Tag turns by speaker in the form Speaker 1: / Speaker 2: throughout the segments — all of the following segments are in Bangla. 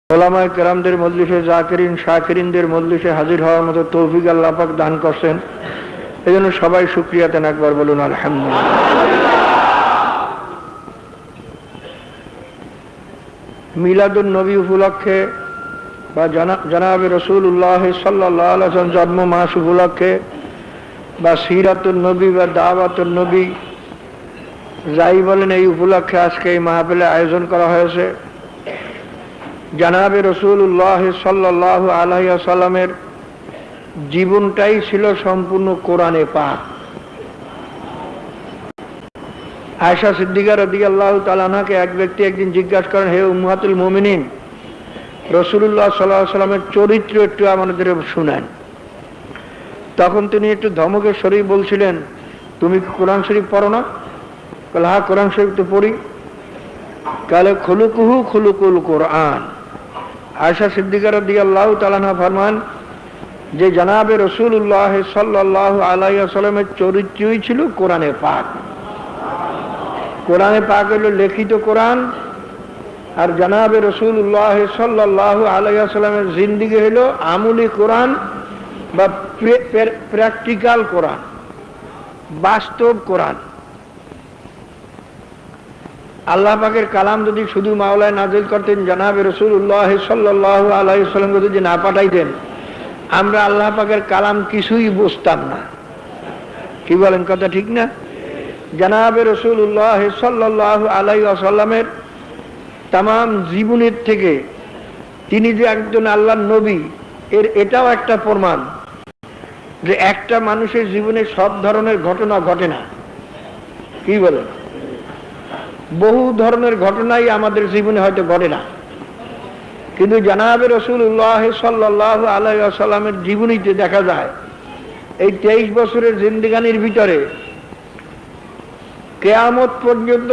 Speaker 1: ওলামায়ে কেরামদের মজলিসে জাকিরিন শাকিরিনদের মজলিসে হাজির হওয়ার মতো তৌফিক আল্লাহ পাক দান করছেন। এজন্য সবাই শুকরিয়া দেন, একবার বলুন আলহামদুলিল্লাহ। মিলাদুন নবী উপলক্ষে বা জনাবে রাসূলুল্লাহ সাল্লাল্লাহু আলাইহি ওয়াসাল্লাম জন্ম মাস উপলক্ষে বা সিরাতুন নবী বা দাওয়াতুন নবী যাই বলেন, এই উপলক্ষে আজকে এই মাহফিলের আয়োজন করা হয়েছে। জনাবে রাসূলুল্লাহ সাল্লাল্লাহু আলাইহি ওয়াসাল্লামের জীবনটাই ছিল সম্পূর্ণ কোরআনে পাক। আয়েশা সিদ্দিকা রাদিয়াল্লাহু তাআলা আনহাকে এক ব্যক্তি একদিন জিজ্ঞাসা করেন, হে উম্মাতুল মুমিনিন, রাসূলুল্লাহ সাল্লাল্লাহু আলাইহি ওয়াসাল্লামের চরিত্র একটু আমাদের শুনান। তখন তিনি একটু ধমকের শরীফ বলছিলেন, তুমি কোরআন শরীফ পড়ো না? বলে, হ্যাঁ কোরআন শরীফ তো পড়ি। কালে খুলুকুহু খুলুকুল কোরআন। আয়েশা সিদ্দিকা রাদিয়াল্লাহু তাআলা আনহা ফরমান যে জনাবে রাসূলুল্লাহ সাল্লাল্লাহু আলাইহি ওয়াসাল্লামের চরিত্রই ছিল কোরআনে পাক। কোরআনে পাক হলো লিখিত কোরআন, আর জনাবে রাসূলুল্লাহ সাল্লাল্লাহু আলাইহি ওয়াসাল্লামের জিন্দেগি হলো আমলি কোরআন বা প্র্যাকটিক্যাল কোরআন, বাস্তব কোরআন। আল্লাহ পাকের কালাম যদি শুধু মাওলায় নাজিল করতেন, জনাবে রাসূলুল্লাহ সাল্লাল্লাহু আলাইহি ওয়াসাল্লামকে যদি না পাঠাইতেন, আমরা আল্লাহ পাকের কালাম কিছুই বুঝতাম না। কি বলেন, কথা ঠিক না? জনাবে রাসূলুল্লাহ সাল্লাল্লাহু আলাইহি ওয়াসাল্লামের তামাম জীবনের থেকে তিনি যে একজন আল্লাহর নবী, এটাও একটা প্রমাণ যে একটা মানুষের জীবনে সব ধরনের ঘটনা ঘটে না। কি বলেন? বহু ধরনের ঘটনাই আমাদের জীবনে হয়তো ঘটে না, কিন্তু জনাবে রাসূলুল্লাহ সাল্লাল্লাহু আলাইহি ওয়াসাল্লামের জীবনীতে দেখা যায় এই 23 বছরের জিন্দেগানির ভিতরে কিয়ামত পর্যন্ত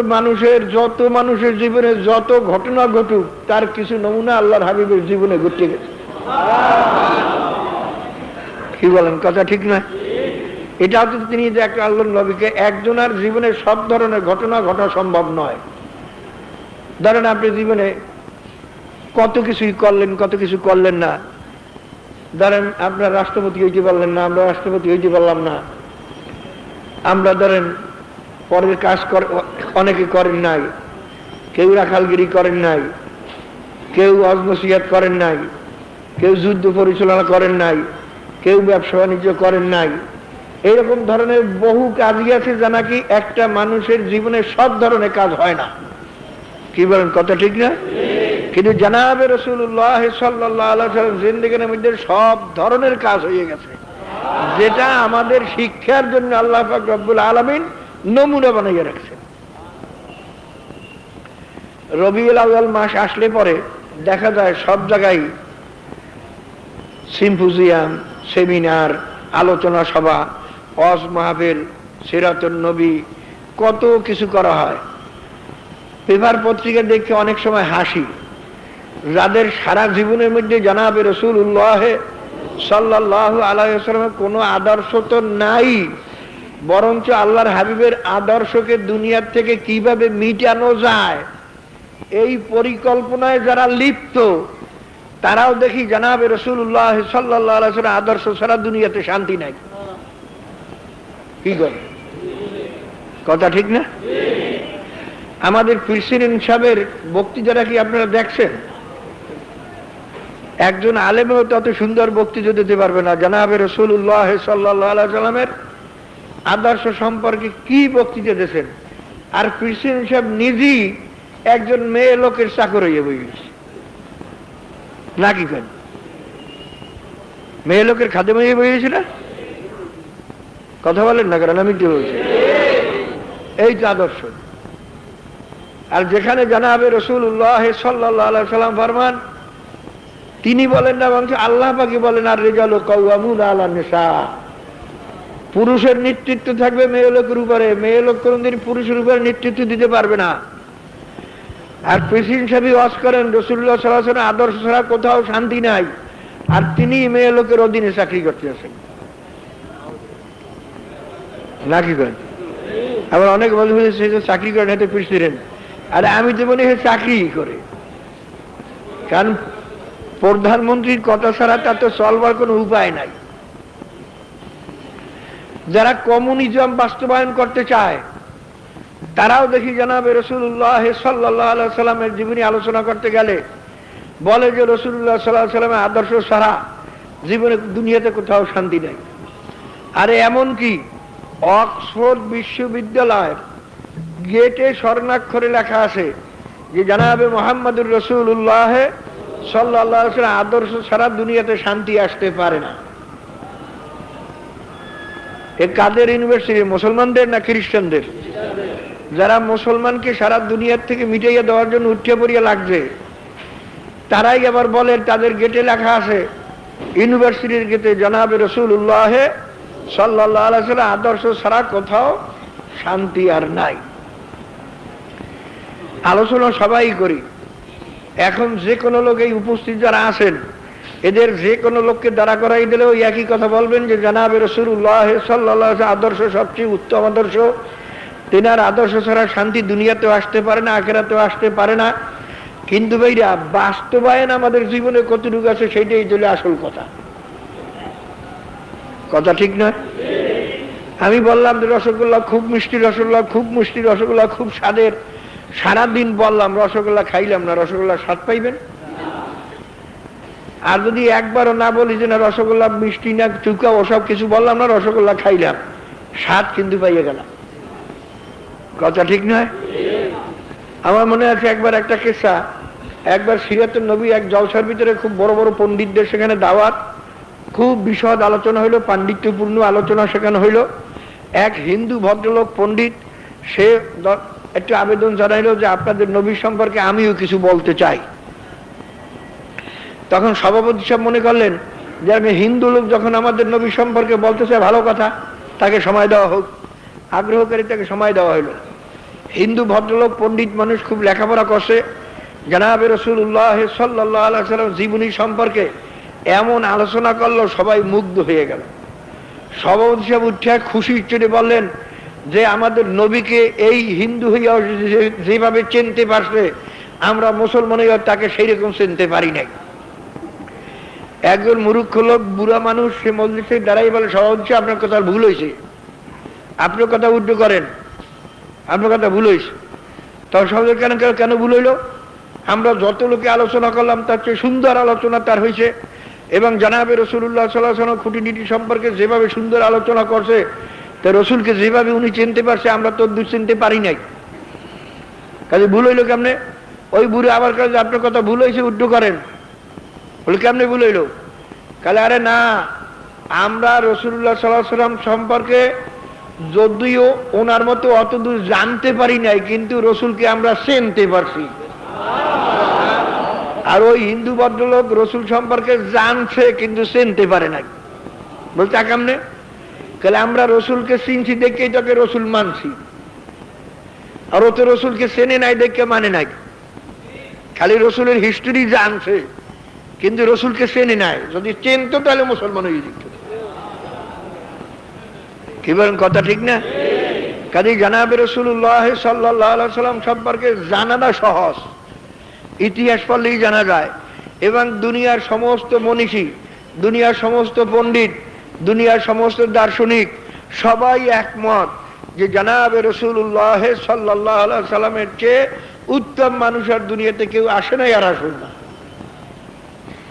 Speaker 1: মানুষের জীবনে যত ঘটনা ঘটুক, তার কিছু নমুনা আল্লাহর হাবিবের জীবনে ঘটে গেছে। কি বলেন, কথা ঠিক না? এটা তো তিনি যে একটা আল্লাহর নবীকে একজনের জীবনে সব ধরনের ঘটনা ঘটা সম্ভব নয়। ধরেন আপনি জীবনে কত কিছুই করলেন, কত কিছু করলেন না। ধরেন আপনার রাষ্ট্রপতি হইতে পারলেন না, আমরা রাষ্ট্রপতি হইতে পারলাম না। আমরা ধরেন পরের কাজ অনেকে করেন নাই, কেউ রাখালগিরি করেন নাই, কেউ ওয়াজ নসিহত করেন নাই, কেউ যুদ্ধ পরিচালনা করেন নাই, কেউ ব্যবসা বাণিজ্য করেন নাই। এইরকম ধরনের বহু কাজই আছে যা নাকি একটা মানুষের জীবনে সব ধরনের কাজ হয় না। কি বলেন, কথা ঠিক না? কিন্তু জনাবে রাসূলুল্লাহ সাল্লাল্লাহু আলাইহি ওয়াসাল্লাম জিন্দেগির মধ্যে সব ধরনের কাজ হয়ে গেছে, যেটা আমাদের শিক্ষার জন্য আল্লাহ পাক রব্বুল আলামিন নমুনা বানিয়ে রাখছেন। রবিউল আউয়াল মাস আসলে পরে দেখা যায় সব জায়গায় সিম্পোজিয়াম, সেমিনার, আলোচনা সভা, ওয়াজ মাহফিল, সিরাতুন নবী, কত কিছু করা হয়। পেপার পত্রিকা দেখে অনেক সময় হাসি, যাদের সারা জীবনের মধ্যে জনাবে রাসূলুল্লাহ সাল্লাল্লাহু আলাইহি ওয়াসাল্লামের কোনো আদর্শ তো নাই, বরঞ্চ আল্লাহর হাবিবের আদর্শকে দুনিয়ার থেকে কিভাবে মিটানো যায় এই পরিকল্পনায় যারা লিপ্ত, তারাও দেখি জনাবে রাসূলুল্লাহ সাল্লাল্লাহু আলাইহি ওয়াসাল্লামের আদর্শ ছাড়া দুনিয়াতে শান্তি নাই। কি বল, কথা ঠিক না? আমাদের প্রেসিডেন্ট সাহেবের বক্তৃতাটা কি আপনারা দেখছেন? একজন আলেমও তত সুন্দর বক্তৃতা দিতে পারবে না জনাবে রাসূলুল্লাহ সাল্লাল্লাহু আলাইহি ওয়াসাল্লামের আদর্শ সম্পর্কে কি বক্তৃতা দিয়েছেন। আর প্রেসিডেন্ট সাহেব নিজেই একজন মেয়ে লোকের চাকর হয়ে বই গেছে নাকি? কেন মেয়ে লোকের খাদেম হয়ে বই গেছে না? কথা বলেন না, কারণ আমি কি বলছি, এই তো আদর্শ। আর যেখানে জনাবে রাসূলুল্লাহ সাল্লাল্লাহু আলাইহি ওয়াসাল্লাম ফরমান, তিনি বলেন না, বরং আল্লাহ পাকই বলেন, আর রিজালু কাওয়ামুনা আলান নিসা, পুরুষের নেতৃত্ব থাকবে মেয়ে লোকের উপরে, মেয়ে লোক কোনদিন পুরুষের উপরে নেতৃত্ব দিতে পারবে না। আর প্রেসিডেন্ট সাহেব ওয়াজ করেন রাসূলুল্লাহ সাল্লাল্লাহু আলাইহি ওয়াসাল্লাম আদর্শ ছাড়া কোথাও শান্তি নাই, আর তিনি মেয়ে লোকের অধীনে চাকরি করতে আছেন নাকি? কেন আবার অনেক বলবে সে চাকরি করেন, হয়তো প্রেসিডেন্ট। আরে আমি তো মনে হয় চাকরি করে, কারণ প্রধানমন্ত্রীর কথা ছাড়া তা তো চলবার কোনো উপায় নাই। যারা কমিউনিজম বাস্তবায়ন করতে চায় তারাও দেখি জনাবে রাসূলুল্লাহ সাল্লাল্লাহু আলাইহি সাল্লামের জীবনী আলোচনা করতে গেলে বলে যে রাসূলুল্লাহ সাল্লাল্লাহু আলাইহি সাল্লামের আদর্শ ছাড়া জীবনে দুনিয়াতে কোথাও শান্তি নেই। আরে এমন কি অক্সফোর্ড বিশ্ববিদ্যালয়ের গেটে স্বর্ণাক্ষরে লেখা আছে যে জনাবে মুহাম্মদুর রাসূলুল্লাহ সাল্লাল্লাহু আলাইহি সাল্লাম আদর্শ ছাড়া দুনিয়াতে শান্তি আসতে পারে না। এ কাদের ইউনিভার্সিটি, মুসলমানদের না খ্রিস্টানদের? যারা মুসলমানকে সারা দুনিয়ার থেকে মিটাইয়া দেওয়ার জন্য উঠে পড়িয়া লাগছে তারাই আবার বলে তাদের গেটে লেখা আছে, ইউনিভার্সিটির গেটে জনাবে রাসূলুল্লাহ সাল্লাল্লাহু আলাইহি সাল্লাম আদর্শ ছাড়া কোথাও শান্তি আর নাই। আলোচনা সবাই করি। এখন যে কোনো লোক এই উপস্থিত যারা আছেন এদের যে কোনো লোককে দাঁড়া করাই দিলে ওই একই কথা বলবেন যে জনাবে রাসূলুল্লাহ সাল্লাল্লাহু আলাইহি সাল্লাম আদর্শ সবচেয়ে উত্তম আদর্শ। তেনার আদর্শ ছাড়া শান্তি দুনিয়াতেও আসতে পারে না, আখিরাতেও আসতে পারে না। কিন্তু ভাইরা বাস্তবায়ন আমাদের জীবনে কতটুকু আছে সেটাই চলে আসল কথা। কথা ঠিক না? আমি বললাম যে রসগোল্লা খুব মিষ্টি, রসগোল্লা খুব মিষ্টি, রসগোল্লা খুব স্বাদের। সারাদিন বললাম রসগোল্লা খাইলাম না, রসগোল্লা স্বাদ পাইবেন? আর যদি একবারও না বলি যে না রসগোল্লা মিষ্টি না চুকা ওসব কিছু বললাম না, রসগোল্লা খাইলাম, স্বাদ কিন্তু পাইয়ে গেলাম। কথা ঠিক নয়? আমার মনে আছে একবার একটা কিসসা, একবার সিরাতুন নবী এক জলসার ভিতরে খুব বড় বড় পণ্ডিতদের সেখানে দাওয়াত, খুব বিশদ আলোচনা হইল, পাণ্ডিত্যপূর্ণ আলোচনা সেখানে হইল। এক হিন্দু ভদ্রলোক পণ্ডিত সে একটু আবেদন জানাইল যে আপনাদের নবী সম্পর্কে আমিও কিছু বলতে চাই। তখন সভাপতি সাহেব মনে করলেন যে আমি হিন্দু লোক যখন আমাদের নবী সম্পর্কে বলতে চাই ভালো কথা, তাকে সময় দেওয়া হোক। আগ্রহকারী তাকে সময় দেওয়া হইল। হিন্দু ভদ্রলোক পণ্ডিত মানুষ, খুব লেখাপড়া করছে, জনাবে রাসূলুল্লাহ সাল্লাল্লাহু আলাইহি সাল্লাম জীবনী সম্পর্কে এমন আলোচনা করলো সবাই মুগ্ধ হয়ে গেল। সভাপতি সাহেব উঠে খুশি চড়ে বললেন যে আমাদের নবীকে এই হিন্দু হইয়া যেভাবে চিনতে পারছে আমরা মুসলমান হইয়া তাকে সেই রকম চিনতে পারি নাই। একজন মূর্খ লোক, বুড়া মানুষ, সে মজলিসে দাঁড়াই বলে সভাপতি সাহেব আপনার কথা ভুল হয়েছে, আপনার কথা উদ্ধ করেন, আপনার কথা ভুল হয়েছে। তখন সভাপতি কেন কেন ভুল হইল? আমরা যত লোকে আলোচনা করলাম তার চেয়ে সুন্দর আলোচনা তার হয়েছে, এবং জনাবে রাসূলুল্লাহ সাল্লাল্লাহু আলাইহি ওয়াসাল্লাম খুঁটিনীতি সম্পর্কে যেভাবে সুন্দর আলোচনা করছে, তা রসুলকে যেভাবে উনি চিনতে পারছে আমরা তো চিনতে পারি নাই। কাজে ভুল হইল কেমনে? ওই বুড়ে আবার কাজে আপনার কথা ভুল হয়েছে উদ্ধ করেন, বলে কেমনে ভুল হইল? কালে আরে না, আমরা রাসূলুল্লাহ সাল্লাল্লাহু আলাইহি ওয়াসাল্লাম সম্পর্কে যদিও ওনার মতো অতদূর জানতে পারি নাই, কিন্তু রসুলকে আমরা চিনতে পারছি। আর ওই হিন্দু ভদ্রলোক রসুল সম্পর্কে জানছে কিন্তু চিনতে পারে নাই। বলতে কেমনে? তাহলে আমরা রসুলকে চিনছি দেখে তাকে রসুল মানছি, আর ও তো রসুলকে চেনে নাই দেখে মানে নাই। খালি রসুলের হিস্টোরি জানছে কিন্তু রসুলকে চেনে নাই। যদি চেনতো তাহলে মুসলমান হয়ে যেত। কি বলেন? কথা ঠিক না? কাজে জনাবে রাসূলুল্লাহ সাল্লাল্লাহু আলাইহি সাল্লাম সম্পর্কে জানাটা সহজ, ইতিহাস পড়লেই জানা যায়। এবং দুনিয়ার সমস্ত মনীষী, দুনিয়ার সমস্ত পণ্ডিত, দুনিয়ার সমস্ত দার্শনিক সবাই একমত যে জনাবে রাসূলুল্লাহ সাল্লাল্লাহু আলাইহি সাল্লামের চেয়ে উত্তম মানুষ আর দুনিয়াতে কেউ আসে নাই আর আসবে না।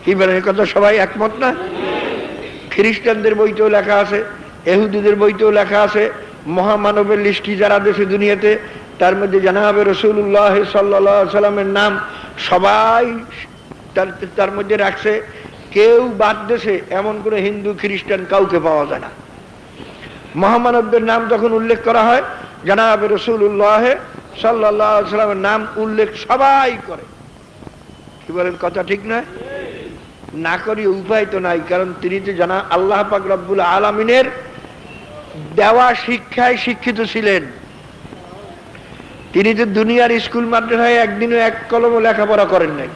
Speaker 1: কি বলেন? এই কথা সবাই একমত না? খ্রিস্টানদের বইতেও লেখা আছে, ইহুদিদের বইতেও লেখা আছে, মহামানবের লিস্টি যারা দেশে দুনিয়াতে, তার মধ্যে জনাবে রাসূলুল্লাহ সাল্লাল্লাহু আলাইহি সাল্লামের নাম সবাই তার মধ্যে রাখছে। কেউ বাদ দেশে এমন কোনো হিন্দু খ্রিস্টান কাউকে পাওয়া যায় না। মহামানবদের নাম যখন উল্লেখ করা হয় জনাবে রাসূলুল্লাহ সাল্লাল্লাহু আলাইহি সাল্লামের নাম উল্লেখ সবাই করে। কি বলেন? কথা ঠিক নয়? না করি উপায় তো নাই, কারণ তিনি তো জানা আল্লাহ পাক রব্বুল আলামিনের দেওয়া শিক্ষায় শিক্ষিত ছিলেন। তিনি তো দুনিয়ার স্কুল মাদ্রাসায় একদিনও এক কলমও লেখাপড়া করেন নাই।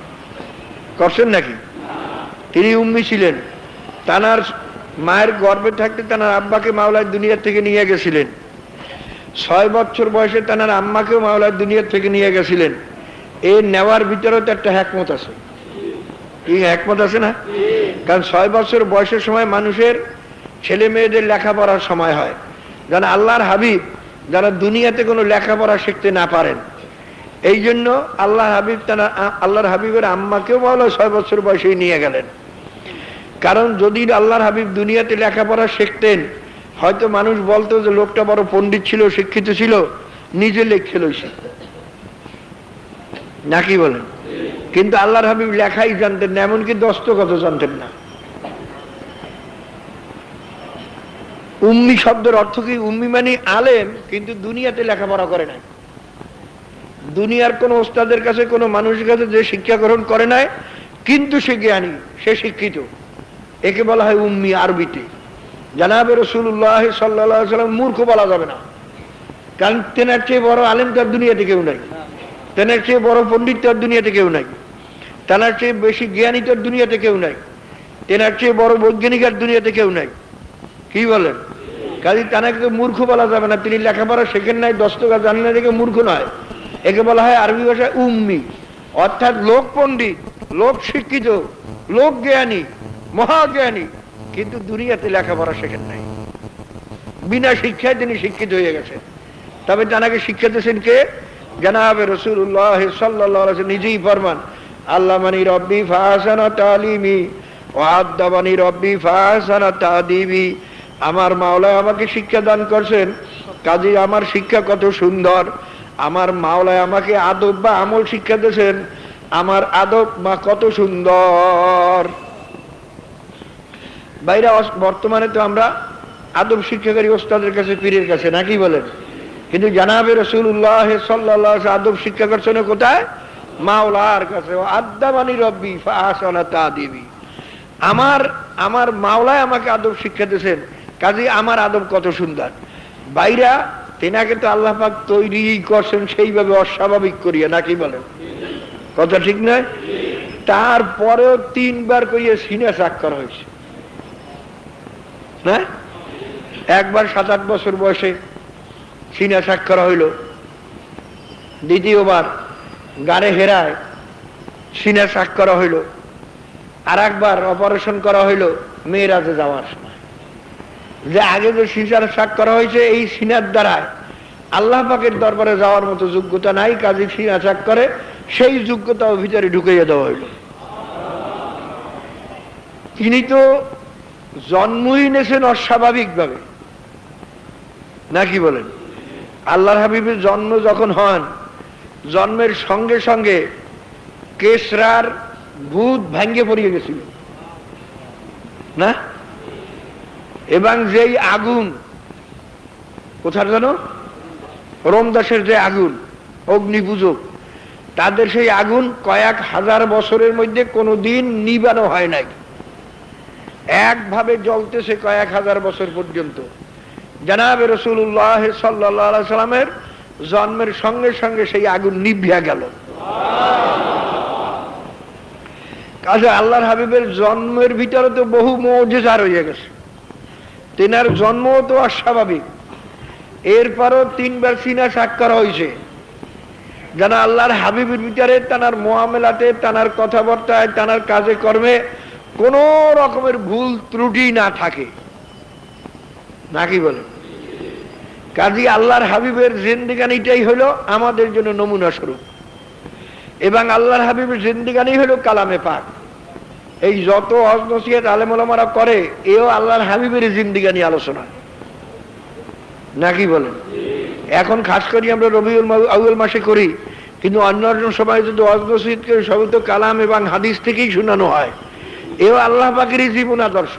Speaker 1: করছেন নাকি? তিনি উম্মি ছিলেন। তানার মায়ের গর্ভে থাকতে তানার আব্বাকে মাওলার দুনিয়া থেকে নিয়ে গেছিলেন। 6 বছর বয়সে তানার আম্মাকেও মাওলার দুনিয়া থেকে নিয়ে গেছিলেন। এই নেওয়ার ভিতরেও তো একটা হিকমত আছে। কি একমত আছে না? কারণ 6 বছর বয়সের সময় মানুষের ছেলে মেয়েদের লেখাপড়ার সময় হয়। যারা আল্লাহর হাবিব, যারা দুনিয়াতে কোনো লেখাপড়া শিখতে না পারেন, এই জন্য আল্লাহর হাবিবের আম্মাকেও বলো 6 বছর বয়সেই নিয়ে গেলেন। কারণ যদি আল্লাহর হাবিব দুনিয়াতে লেখাপড়া শিখতেন, হয়তো মানুষ বলতো যে লোকটা বড় পণ্ডিত ছিল, শিক্ষিত ছিল, নিজে লিখে লইছে, নাকি বলেন? কিন্তু আল্লাহর হাবিব লেখাই জানতেন না, এমনকি দস্তখত জানতেন না। উম্মি শব্দের অর্থ কি? উম্মি মানে আলেম, কিন্তু দুনিয়াতে লেখাপড়া করে নাই। দুনিয়ার কোন ওস্তাদের কাছে, কোন মানুষের কাছে যে শিক্ষা গ্রহণ করে নাই, কিন্তু সে জ্ঞানী, সে শিক্ষিত, একে বলা হয় উম্মি আরবিতে। জানাবে রাসূলুল্লাহ সাল্লাল্লাহু আলাইহি ওয়াসাল্লাম মূর্খ বলা যাবে না, কারণ তেনার চেয়ে বড় আলেম তার দুনিয়াতে কেউ নাই, তেনার চেয়ে বড় পণ্ডিত তার দুনিয়াতে কেউ নাই, তেনার চেয়ে বেশি জ্ঞানী তার দুনিয়াতে কেউ নাই, তেনার চেয়ে বড় বৈজ্ঞানিক আর দুনিয়াতে কেউ নাই। কি বলেন? কাজে তাকে মূর্খ বলা যাবে না। তিনি লেখাপড়া শেখেন নাই, দস্তখত জানেন না, দেখে মূর্খ নয়। একে বলা হয় আরবি ভাষায় উম্মি, অর্থাৎ লোক পণ্ডিত, লোক শিক্ষিত, লোক জ্ঞানী, মহাজ্ঞানী, কিন্তু দুনিয়াতে লেখাপড়া শেখেন নাই। বিনা শিক্ষায় তিনি শিক্ষিত হয়ে গেছেন। তবে তাকে শিক্ষা দিয়েছেন কে? জনাবে রাসূলুল্লাহ সাল্লাল্লাহু আলাইহি ওয়াসাল্লাম নিজেই ফরমান, আল্লামানি রব্বি ফাহসানা তালিমি ওয়া আদাবানি রব্বি ফাহসানা তাদিবি। আমার মাওলা আমাকে শিক্ষা দান করছেন, কাজে আমার শিক্ষা কত সুন্দর। আমার মাওলা আমাকে আদব বা আমল শিক্ষা দিয়েছেন, আমার আদব মা কত সুন্দর। বাইরে বর্তমানে তো আমরা আদব শিক্ষাকারী ওস্তাদের কাছে, পীরের কাছে, নাকি বলেন? কিন্তু জানাবে রাসূলুল্লাহ সাল্লাল্লাহু আলাইহি ওয়াসাল্লাম আদব শিক্ষা করছেন কোথায়? মাওলার কাছে। আদাবানি রব্বি ফাহসানা তাদিবি। আমার মাওলায় আমাকে আদব শিক্ষা দিয়েছেন, কাজে আমার আদব কত সুন্দর। বাইরা তেনাকে তো আল্লাহ পাক তৈরি করছেন সেইভাবে অস্বাভাবিক করিয়া, নাকি বলেন? কথা ঠিক নয়? তারপরেও 3 বার করিয়া সিনা চাক করা হয়েছে। হ্যাঁ, একবার 7-8 বছর বয়সে সিনা চাক করা হইল, দ্বিতীয়বার গাড়ে হেরায় সিনা চাক করা হইল, আর একবার অপারেশন করা হইল মেয়েরাজে যাওয়ার সময়। যে আগে যে সিনার চাক করা হয়েছে, এই সিনার দ্বারায় আল্লাহ পাকের দরবারে যাওয়ার মতো যোগ্যতা নাই, কাজে সিনা চাক করে সেই যোগ্যতাও ভিতরে ঢুকাইয়া দেওয়া হইল। তিনি তো জন্মই নিয়েছেন অস্বাভাবিক ভাবে, নাকি বলেন? আল্লাহর হাবিবের জন্ম যখন হন, জন্মের সঙ্গে সঙ্গে কেসরার ভূত ভাঙ্গে পড়িয়ে গেছিল না? এবং যেই আগুন, কোথার জানো? রোমদাসের যে আগুন, অগ্নিপূজক, তাদের সেই আগুন কয়েক হাজার বছরের মধ্যে কোনোদিন নিবানো হয় নাই, একভাবে জ্বলতেছে কয়েক হাজার বছর পর্যন্ত। জানাবে রাসূলুল্লাহ সাল্লাল্লাহু আলাইহি সাল্লামের জন্মের সঙ্গে সঙ্গে সেই আগুন নিভিয়া গেল। কাজে আল্লাহর হাবিবের জন্মের ভিতরে তো বহু মুজিজা রয়ে গেছে। তেনার জন্ম তো অস্বাভাবিক, এরপরও 3 বার সিনা চাক করা হয়েছে, যেন আল্লাহর হাবিবের ভিতরে, তানার মুআমালাতে, তানার কথাবার্তায়, তানার কাজে কর্মে কোন রকমের ভুল ত্রুটি না থাকে, নাকি বলে? কাজী আল্লাহর হাবিবের জিন্দেগানিটাই হলো আমাদের জন্য নমুনা স্বরূপ, এবং আল্লাহর হাবিবের জিন্দেগানি হলো কালামে পাক। এই যত ওয়াজ নসিহত আলেম ওলামারা করে, এও আল্লাহর হাবিবের জিন্দেগানি আলোচনা, নাকি বলেন? এখন খাস করি আমরা রবিউল আউয়াল মাসে করি, কিন্তু অন্যান্য সময় যদি ওয়াজ নসিহত করি, সবই তো কালাম এবং হাদিস থেকেই শোনানো হয়। এও আল্লাহ পাকেরই জীবন আদর্শ,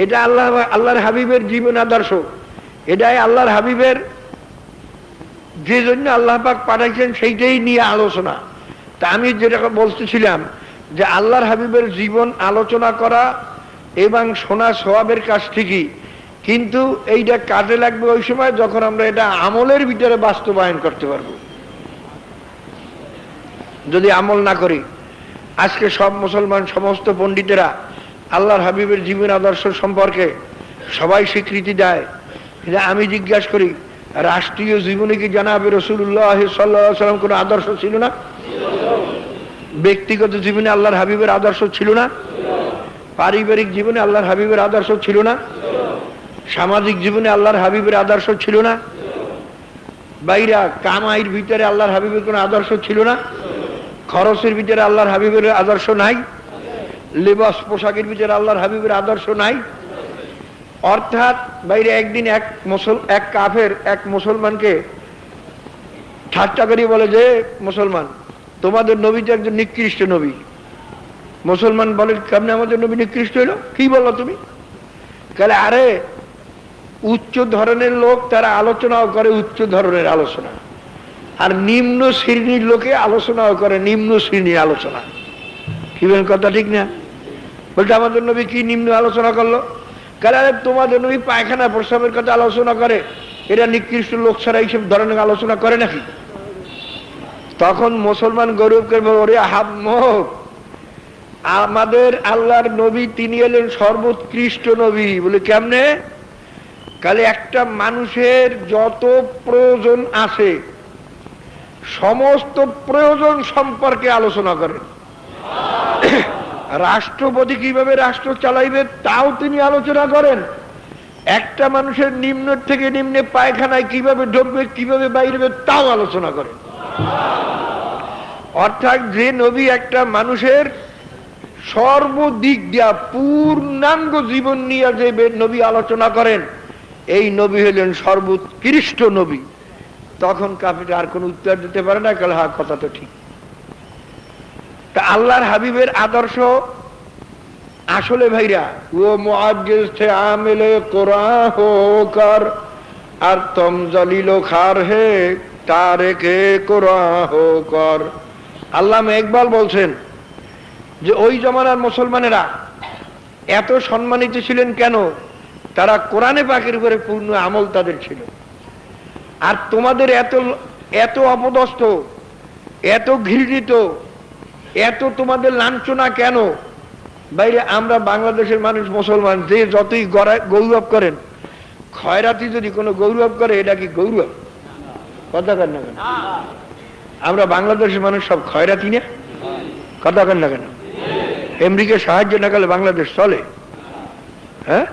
Speaker 1: এটা আল্লাহর হাবিবের জীবন আদর্শ, এটাই আল্লাহর হাবিবের যে জন্য আল্লাহ পাক পাঠাইছেন সেইটাই নিয়ে আলোচনা। তা আমি যেটা বলতেছিলাম, যে আল্লাহর হাবিবের জীবন আলোচনা করা এবং শোনা সওয়াবের কাজ ঠিকই, কিন্তু এইটা কাজে লাগবে ওই সময় যখন আমরা এটা আমলের ভিতরে বাস্তবায়ন করতে পারবো। যদি আমল না করি, আজকে সব মুসলমান, সমস্ত পণ্ডিতেরা আল্লাহর হাবিবের জীবন আদর্শ সম্পর্কে সবাই স্বীকৃতি দেয়, যে আমি জিজ্ঞাসা করি, রাষ্ট্রীয় জীবনে কি জানাবে রাসূলুল্লাহ সাল্লাল্লাহু আলাইহি ওয়াসাল্লাম কোনো আদর্শ ছিল না? ব্যক্তিগত জীবনে আল্লাহর হাবিবের আদর্শ ছিল না? পারিবারিক জীবনে আল্লাহর হাবিবের আদর্শ ছিল না? সামাজিক জীবনে আল্লাহর হাবিবের আদর্শ ছিল না? বাইরা কামাইয়ের ভিতরে আল্লাহর হাবিবের কোন আদর্শ ছিল না? খরচের ভিতরে আল্লাহর হাবিবের আদর্শ নাই? লেবাস পোশাকের ভিতরে আল্লাহর হাবিবের আদর্শ নাই? অর্থাৎ বাইরে একদিন এক কাফের এক মুসলমানকে ঠাট্টা করে বলে যে, মুসলমান, তোমাদের নবী যে একজন নিকৃষ্ট নবী। মুসলমান বলে, কেমনে আমাদের নবী নিকৃষ্ট হইল? কি বললো তুমি? তাহলে আরে উচ্চ ধরনের লোক তারা আলোচনাও করে উচ্চ ধরনের আলোচনা, আর নিম্ন শ্রেণীর লোকে আলোচনাও করে নিম্ন শ্রেণীর আলোচনা। কি বলেন, কথা ঠিক না? বলতে আমাদের নবী কি নিম্ন আলোচনা করলো? কারণ তোমাদের নবী পায়খানা প্রস্রাবের কথা আলোচনা করে, এরা নিকৃষ্ট লোক ছাড়া এইসব ধরনের আলোচনা করে নাকি? তখন মুসলমান গৌরবকে বলে, আহাম্মক, আমাদের আল্লাহর নবী তিনি এলেন সর্বোৎকৃষ্ট নবী। বলে কেমনে? কালে একটা মানুষের যত প্রয়োজন আছে সমস্ত প্রয়োজন সম্পর্কে আলোচনা করেন। রাষ্ট্রপতি কিভাবে রাষ্ট্র চালাইবে তাও তিনি আলোচনা করেন। একটা মানুষের নিম্ন থেকে নিম্নে পায়খানায় কিভাবে ঢুকবে কিভাবে বাইরে তাও আলোচনা করেন। অর্থাৎ যে নবী একটা মানুষের সর্বদিক দিয়া পূর্ণাঙ্গ জীবন নিয়ে যে নবী আলোচনা করেন, এই নবী হলেন সর্বোৎকৃষ্ট নবী। তখন কাফির আর কোন উত্তর দিতে পারে না, কাল হ্যাঁ কথা তো ঠিক। তা আল্লাহর হাবিবের আদর্শ আসলে ভাইরা, ও মুআজ্জিজ থে আমিলে কোরআন হোকর আর তুম জলিল খার হে তারেকে কোরআন হোকর। আল্লামা ইকবাল বলছেন যে ওই জমানার মুসলমানেরা এত সম্মানিত ছিলেন কেন? তারা কোরআনে পাকের উপরে পূর্ণ আমল তাদের ছিল। আর তোমাদের এত এত অপদস্থ, এত ঘৃণিত, এত তোমাদের লাঞ্ছনা কেন? বাইরে আমরা বাংলাদেশের মানুষ মুসলমান যে যতই গৌরব করেন, খয়রাতি যদি কোনো গৌরব করে এটা কি গৌরব? কথা কেন না কেন? আমরা বাংলাদেশের মানুষ সব খয়রাতি না? কথা কেন না কেন? আমেরিকা সাহায্য না করলে বাংলাদেশ চলে? হ্যাঁ,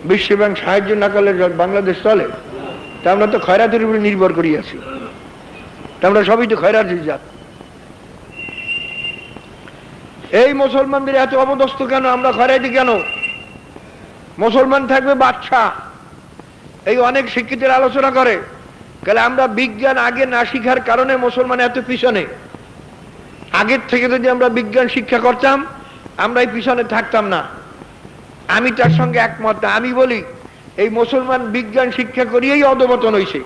Speaker 1: বিশ্ব ব্যাংক সাহায্য না করলে বাংলাদেশ চলে? তা আমরা তো খয়রাতির উপরে নির্ভর করি আছি। তা আমরা সবই তো খয়রাতি জাত। এই মুসলমানদের এত অপদস্থ কেন? আমরা খয়রাতি কেন? মুসলমান থাকবে বাদশা, এই অনেক শিক্ষিতের আলোচনা করে। তাহলে আমরা বিজ্ঞান আগে না শিখার কারণে মুসলমান এত পিছনে। আগের থেকে যদি আমরা বিজ্ঞান শিক্ষা করতাম আমরা এই পিছনে থাকতাম না। আমি তার সঙ্গে একমত না। আমি বলি এই মুসলমান বিজ্ঞান শিক্ষা করিয়েই অধঃপতন হয়েছে।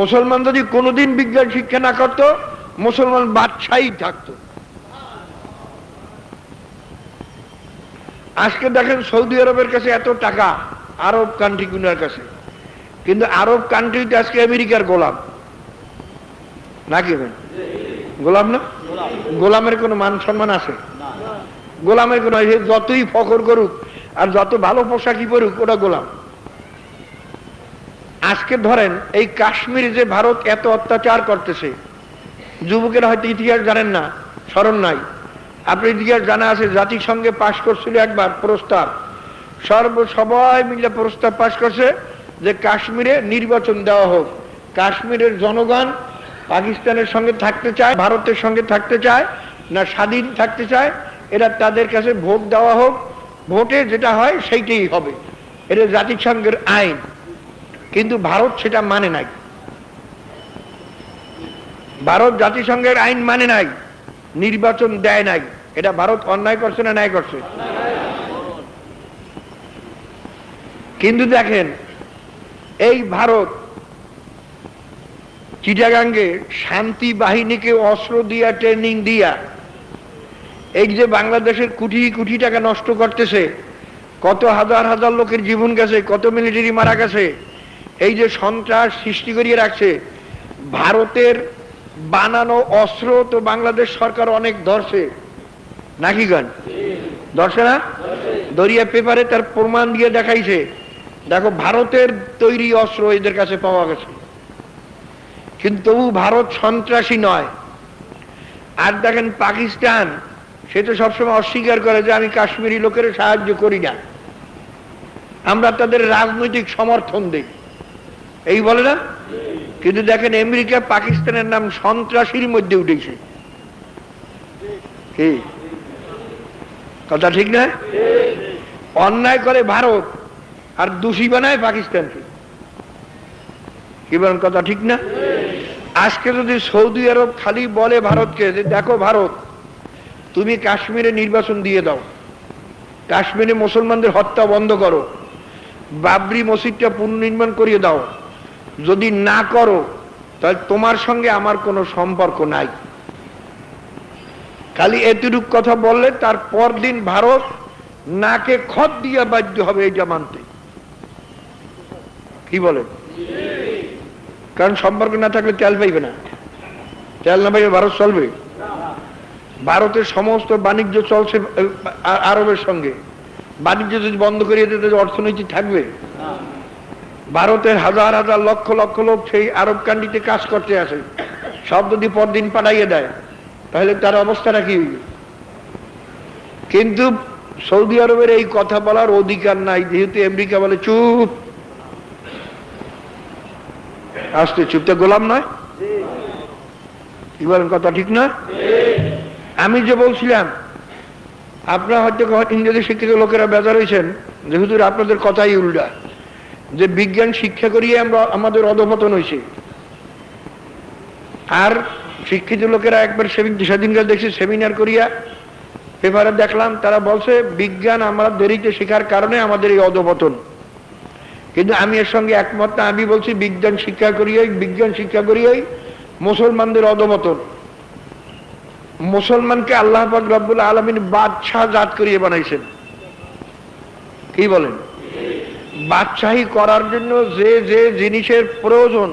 Speaker 1: মুসলমান যদি কোনোদিন বিজ্ঞান শিক্ষা না করত, মুসলমান বাদশাহী থাকতো। আজকে দেখেন সৌদি আরবের কাছে এত টাকা, আরব কান্ট্রি গুনার কাছে, কিন্তু আরব কান্ট্রিতে আজকে আমেরিকার গোলাম নাকি? গোলাম না? গোলামের কোনো মান সম্মান আছে? গোলামের কোনো, যতই ফখর করুক আর যত ভালো পোশাকই পরুক, ওটা গোলাম। আজকে ধরেন এই কাশ্মীরে যে ভারত এত অত্যাচার করতেছে, যুবকেরা হয়তো ইতিহাস জানেন না, স্মরণ নাই। আপনি ইতিহাস জানা আছে, জাতিসংঘে পাশ করছিল একবার প্রস্তাব, সবাই মিলে প্রস্তাব পাশ করছে যে কাশ্মীরে নির্বাচন দেওয়া হোক। কাশ্মীরের জনগণ পাকিস্তানের সঙ্গে থাকতে চায়, ভারতের সঙ্গে থাকতে চায় না স্বাধীন থাকতে চায়, এরা তাদের কাছে ভোট দেওয়া হোক, ভোটে যেটা হয় সেইটাই হবে। এটা জাতিসংঘের আইন। কিন্তু ভারত সেটা মানে নাই। ভারত জাতিসংঘের আইন মানে নাই, নির্বাচন দেয় নাই। এটা ভারত অন্যায় করছে না ন্যায় করছে? কিন্তু দেখেন এই ভারত চিটাগাঙ্গে শান্তি বাহিনীকে অস্ত্র দিয়া ট্রেনিং দিয়া এই যে বাংলাদেশের কোটি কোটি টাকা নষ্ট করতেছে, কত হাজার হাজার লোকের জীবন গেছে, কত মিলিটারি মারা গেছে, এই যে সন্ত্রাস সৃষ্টি করিয়ে রাখছে। ভারতের বানানো অস্ত্র তো বাংলাদেশ সরকার অনেক ধরছে নাকি? গান ধরছে না? দরিয়া পেপারে তার প্রমাণ দিয়ে দেখাইছে, দেখো ভারতের তৈরি অস্ত্র এদের কাছে পাওয়া গেছে। কিন্তু ভারত সন্ত্রাসী নয়। আর দেখেন পাকিস্তান, সে তো সবসময় অস্বীকার করে যে আমি কাশ্মীরি লোকের সাহায্য করি না, আমরা তাদের রাজনৈতিক সমর্থন দিই, এই বলে না। কিন্তু দেখেন আমেরিকা পাকিস্তানের নাম সন্ত্রাসীর মধ্যে উঠেছে, কি কথা ঠিক না? অন্যায় করে ভারত আর দোষী বানায় পাকিস্তানকে, কি বলেন কথা ঠিক না? আজকে যদি সৌদি আরব খালি বলে ভারতকে যে দেখো ভারত, তুমি কাশ্মীরে নির্বাচন দিয়ে দাও, কাশ্মীরে মুসলমানদের হত্যা বন্ধ করো, বাবরি মসজিদটা পুনর্নির্মাণ করিয়ে দাও, যদি না করো তাহলে তোমার সঙ্গে আমার কোনো সম্পর্ক নাই, খালি এতটুক কথা বললে তার পরদিন ভারত নাকে খত দিয়ে বাধ্য হবে এটা মানতে, কি বলেন? কারণ সম্পর্ক না থাকলে তেল পাইবে না, তেল না পাইবে ভারত চলবে? ভারতের সমস্ত বাণিজ্য চলছে আরবের সঙ্গে, বাণিজ্য যদি বন্ধ করিয়ে দিতে অর্থনীতি থাকবে? ভারতের হাজার হাজার লক্ষ লক্ষ লোক সেই আরব কান্ট্রিতে কাজ করতে আসে, সব যদি পরদিন পাঠাইয়ে দেয় তাহলে তার অবস্থাটা কি? কিন্তু সৌদি আরবের এই কথা বলার অধিকার নাই, যেহেতু আমেরিকা বলে চুপ, আসতে চুপতে গোলাম নয়, কি বলেন কথা ঠিক না? আমি যে বলছিলাম, আপনারা হয়তো ইংরেজি শিক্ষিত লোকেরা বেজার হয়েছেন যেহেতু আপনাদের কথাই উল্টা, যে বিজ্ঞান শিক্ষা করিয়ে আমরা আমাদের অধঃপতন হয়েছে। আর শিক্ষিত লোকেরা একবার সেদিনকার দেখছি সেমিনার করিয়া পেপারে দেখলাম, তারা বলছে বিজ্ঞান আমরা দেরিতে শেখার কারণে আমাদের এই অধঃপতন। কিন্তু আমি এর সঙ্গে একমত না, আমি বলছি বিজ্ঞান শিক্ষা করিয়াই মুসলমানদের অধঃপতন। মুসলমানকে আল্লাহ পাক রব্বুল আলামিন বাদশাহ জাত করিয়ে বানাইছেন, কি বলেন? বাদশাহী করার জন্য যে যে জিনিসের প্রয়োজন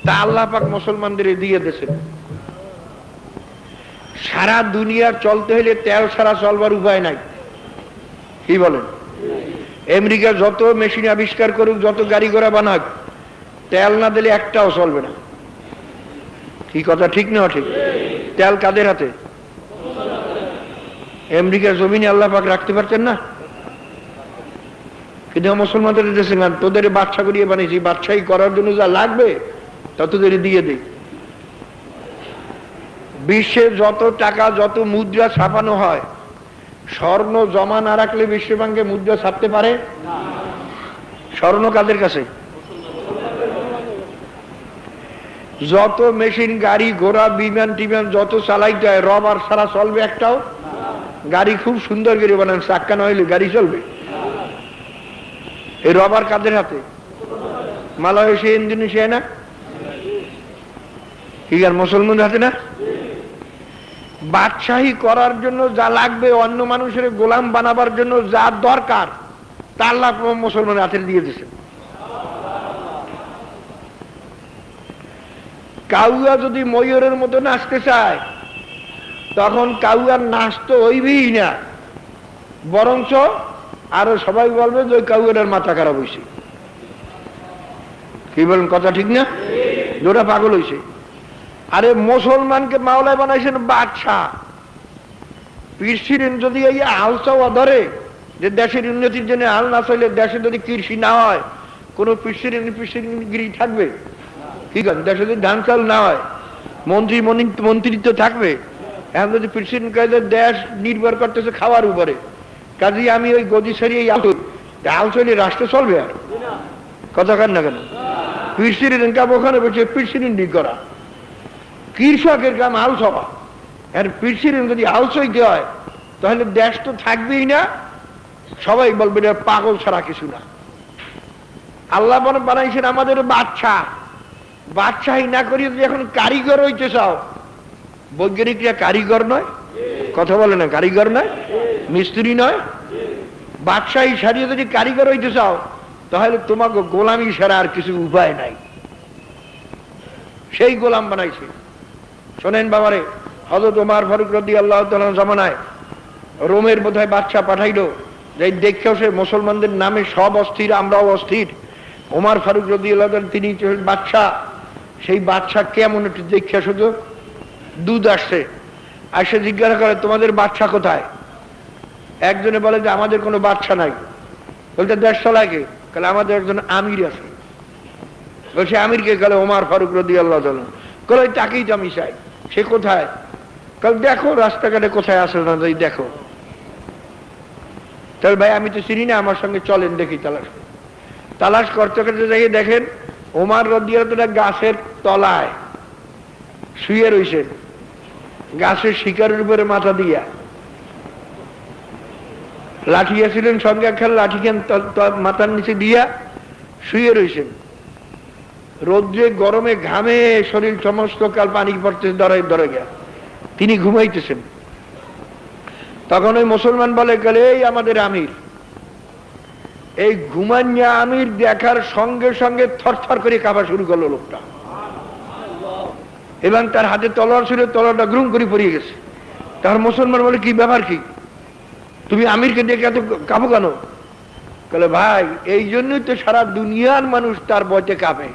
Speaker 1: তা আল্লাহ পাক মুসলমানদের দিয়ে দিয়েছেন। সারা দুনিয়া চলতে হলে তেল ছাড়া চলবার উপায় নাই, কি বলেন? আমেরিকা যত মেশিন আবিষ্কার করুক, যত গাড়ি ঘোড়া বানাক, তেল না দিলে একটাও চলবে না, কি কথা ঠিক না? ঠিক। তেল কাদের হাতে? আমেরিকার জমিনে আল্লাহ পাক রাখতে পারতেন না, কিন্তু মুসলমানদের দেশে না, তোদের বাদশা করিয়ে বানিয়েছি, বাদশাহী করার জন্য যা লাগবে তা তোদের দিয়ে দিই। বিশ্বে যত টাকা যত মুদ্রা ছাপানো হয়, স্বর্ণ জমা না রাখলে বিশ্বব্যাংকে মুদ্রা ছাপতে পারে? স্বর্ণ কাদের কাছে? যত মেশিন গাড়ি ঘোড়া বিমান টিমান যত চালাইতে হয়, রবার ছাড়া চলবে একটাও? গাড়ি খুব সুন্দর করে বানান, চাক্কা না হইলে গাড়ি চলবে? এই রবার কাদের হাতে? মালয়েশিয়া ইন্দোনেশিয়া না, কি আর মুসলমানদের হাতে না? বাদশাহী করার জন্য যা লাগবে, অন্য মানুষের গোলাম বানাবার জন্য যা দরকার তা আল্লাহ মুসলমানের হাতে দিয়ে দিয়েছেন। কাউয়া যদি ময়ূরের মতো নাচতে চায়, তখন কাউয়ার নাচ তো হইবেই না, বরঞ্চ আরো সবাই বলবে যে ওই কাউয়ার মাথা খারাপ হয়েছে, কি বলেন কথা ঠিক না? যেটা পাগল হয়েছে। আরে মুসলমানকে মাওলায় বানাইছেন বাদশাহ, পীরশিরিন যদি এই হাল চাওয়া ধরে যে দেশের উন্নতির জন্য হাল না চাইলে দেশে যদি কৃষি না হয়, কোন পীরশিরিনগিরি থাকবে? ঠিক আছে, দেশে যদি ধান চাল না হয়, মন্ত্রিত্ব থাকবে? এখন যদি পীরশিরিন কাজে দেশ নির্ভর করতেছে খাওয়ার উপরে, কাজে আমি ওই গদি ছাড়িয়ে হাল চাইলে রাষ্ট্র চলবে? আর কথা কান না কেন? পীরশিরিন কাম ওখানে বসে পীরশিরিন করা, কৃষকের কাম হাল সভা। আর পীরশিরিন যদি হাল চইতে হয় তাহলে দেশ তো থাকবেই না, সবাই বলবে পাগল ছাড়া কিছু না। আল্লাহ বানাইছেন আমাদের বাদশাহ, বাদশাহী না করিয়ে যদি এখন কারিগর হইতে চাও, বৈজ্ঞানিকরা কারিগর নয়? কথা বলে না, কারিগর নয়, মিস্ত্রি নয়? বাদশাহী সারিয়ে যদি কারিগর হইতে চাও, তাহলে তোমাকে গোলামি ছাড়া আর কিছু উপায় নাই, সেই গোলাম বানাইছে। শোনেন বাবারে, হযরত ওমর ফারুক রাদিয়াল্লাহু তাআলা জামানায় রোমের বোধহয় বাদশা পাঠাইলো, যে দেখেও সে মুসলমানদের নামে সব অস্থির, আমরাও অস্থির। ওমর ফারুক রাদিয়াল্লাহু তাআলা তিনি বাদশা, সেই বাদশা কেমন একটু দেখে, শুধু দুধ আসছে, আর সে জিজ্ঞাসা করে তোমাদের বাদশা কোথায়? একজনে বলে যে আমাদের কোনো বাদশা নাই। বলতে দেশ চালায় কে? তাহলে আমাদের একজন আমির আছে। বলছে আমিরকে? গেলে ওমর ফারুক রাদিয়াল্লাহু তাআলা। কলে তাকেই তো আমি চাই। সে কোথায়? কাল দেখো রাস্তাঘাটে কোথায় আসে না, দেখো। তাহলে ভাই আমি তো চিনি না, আমার সঙ্গে চলেন দেখি। তালাশ করতে করতে দেখি দেখেন ওমর রাদিয়াল্লাহু তাআলা গাছের তলায় শুয়ে রয়েছেন, গাছের শিকারের উপরে মাথা দিয়া। লাঠি ছিলেন সঙ্গে, একখান লাঠি খান মাথার নিচে দিয়া শুয়ে রয়েছেন। রোদ্রে গরমে ঘামে শরীর সমস্ত কাল পানি পড়তেছে, ধরে গেল। তিনি ঘুমাইতেছেন। তখন ওই মুসলমান বলে গেলে এই আমাদের আমির। এই ঘুমাইয়া আমির দেখার সঙ্গে সঙ্গে থরথর করে কাঁপা শুরু করলো লোকটা, এবং তার হাতে তলোয়ার ছিল, তলোয়ারটা গ্রুম করে পড়িয়ে গেছে। তার মুসলমান বলে কি ব্যাপার, কি তুমি আমিরকে দেখে এত কাঁপো কেন? বলে ভাই এই জন্যই তো সারা দুনিয়ার মানুষ তার ভয়তে কাঁপে।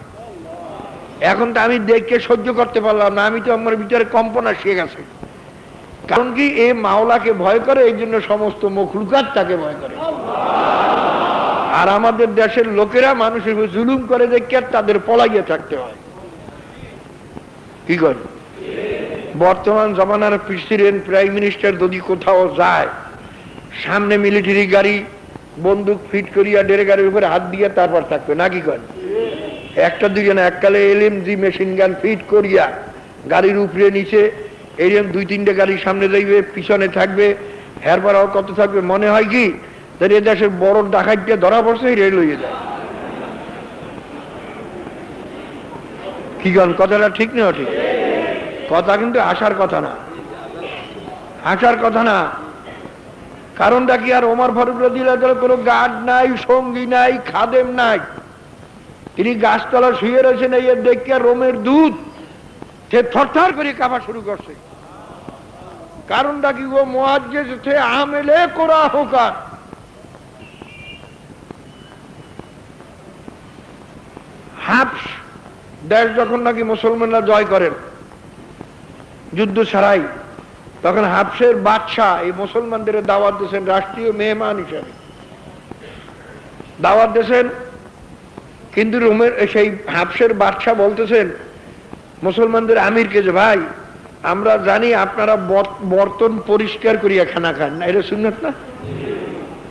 Speaker 1: এখন তো আমি দেখে সহ্য করতে পারলাম না, আমি তো আমার ভিতরে কম্পনা শিখে গেছে। কারণ কি এ মাওলাকে ভয় করে, এই জন্য সমস্ত মখলুকাত তাকে ভয় করে। আর আমাদের দেশের লোকেরা মানুষের উপর জুলুম করে দেখে তাদের পলাইয়ে থাকতে হয়। কি করে বর্তমান জমানার প্রেসিডেন্ট প্রাইম মিনিস্টার যদি কোথাও যায়, সামনে মিলিটারি গাড়ি, বন্দুক ফিট করিয়া ডেরে গাড়ির উপরে হাত দিয়ে তারপর থাকবে না। কি করে একটা দুজনে এককালে এলএমজি মেশিন গান ফিট করিয়া গাড়ির উপরে নিচে এইরকম দুই তিনটে গাড়ির সামনে যাইবে, পিছনে থাকবে, হেরবার কত থাকবে। মনে হয় কি এ দেশের বড় ডাকাইতে ধরা পড়ছে, রেল হয়ে যায়। কি গান কথাটা ঠিক না? ঠিক কথা, কিন্তু আসার কথা না, আসার কথা না। কারণটা কি? আর ওমর ফারুক রাদিয়াল্লাহু তাআলা কোনো গার্ড নাই, সঙ্গী নাই, খাদেম নাই। তিনি গাছতলা শুয়ে রয়েছেন, এই দেখে রোমের দুধ সে থরথর করে কাঁপা শুরু করছে। কারণটা কি? ও মুআজ্জিজ থে আমেলে কোরা হোকার। হাবস দেশ যখন নাকি মুসলমানরা জয় করেন যুদ্ধ ছাড়াই, তখন হাবসের বাদশাহ এই মুসলমানদের দাওয়াত দিয়েছেন, রাষ্ট্রীয় মেহমান হিসাবে দাওয়াত দিয়েছেন। কিন্তু রোমের সেই হাবসের বাদশাহ বলতেছেন মুসলমানদের আমিরকে যে ভাই আমরা জানি আপনারা বর্তন পরিষ্কার করিয়া খানা খান না, এটা সুন্নত না?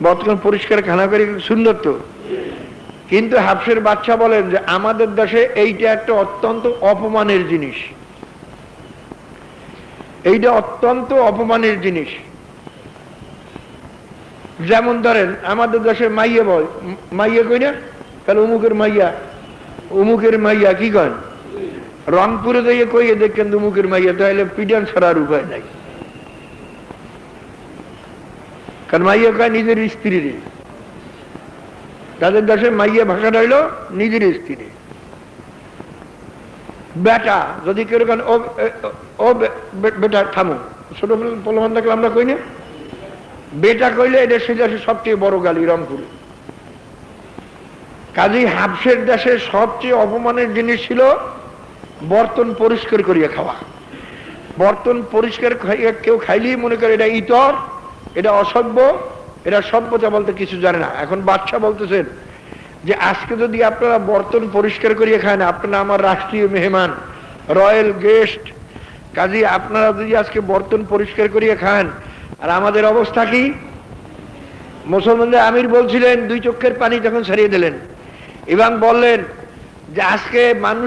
Speaker 1: বর্তন পরিষ্কার খানা করিয়া সুন্নত তো। কিন্তু হাবসের বাদশাহ বলেন যে আমাদের দেশে এইটা একটা অত্যন্ত অপমানের জিনিস, এইটা অত্যন্ত অপমানের জিনিস। যেমন ধরেন আমাদের দেশে মাইয়া বল, মাইয়া কই না, তাহলে অমুকের মাইয়া, অমুকের মাইয়া কি কন? রংপুরে যাইয়ে কইয়ে দেখেন অমুকের মাইয়া, তাহলে পিডান ছাড়ার উপায় নাই। কারণ মাইয়া কয় নিজের স্ত্রীর, তাদের দেশে মাইয়া ভাষাটা হইল নিজের স্ত্রী। বেটা যদি কেউ ও বেটা থামো, ছোট প্রলোভন থাকলে আমরা কই না, বেটা কইলে এটা সে দেশে সবচেয়ে বড় গালি রংপুরে। কাজেই হাবসের দেশে সবচেয়ে অপমানের জিনিস ছিল বর্তন পরিষ্কার করিয়া খাওয়া। বর্তন পরিষ্কার কেউ খাইলেই মনে করে এটা ইতর, এটা অসভ্য, এটা সভ্যতা বলতে কিছু জানে না। এখন বাদশা বলতেছেন যে আজকে যদি আপনারা বর্তন পরিষ্কার করিয়া খান, আপনারা আমার রাষ্ট্রীয় মেহমান, রয়্যাল গেস্ট, কাজী আপনারা যদি আজকে বর্তন পরিষ্কার করিয়া খান, আর আমাদের অবস্থা কি? মুসলমানদের আমির বলছিলেন, দুই চোখের পানি যখন ছাড়িয়ে দিলেন এবং বললেন যে আজকে মানুষ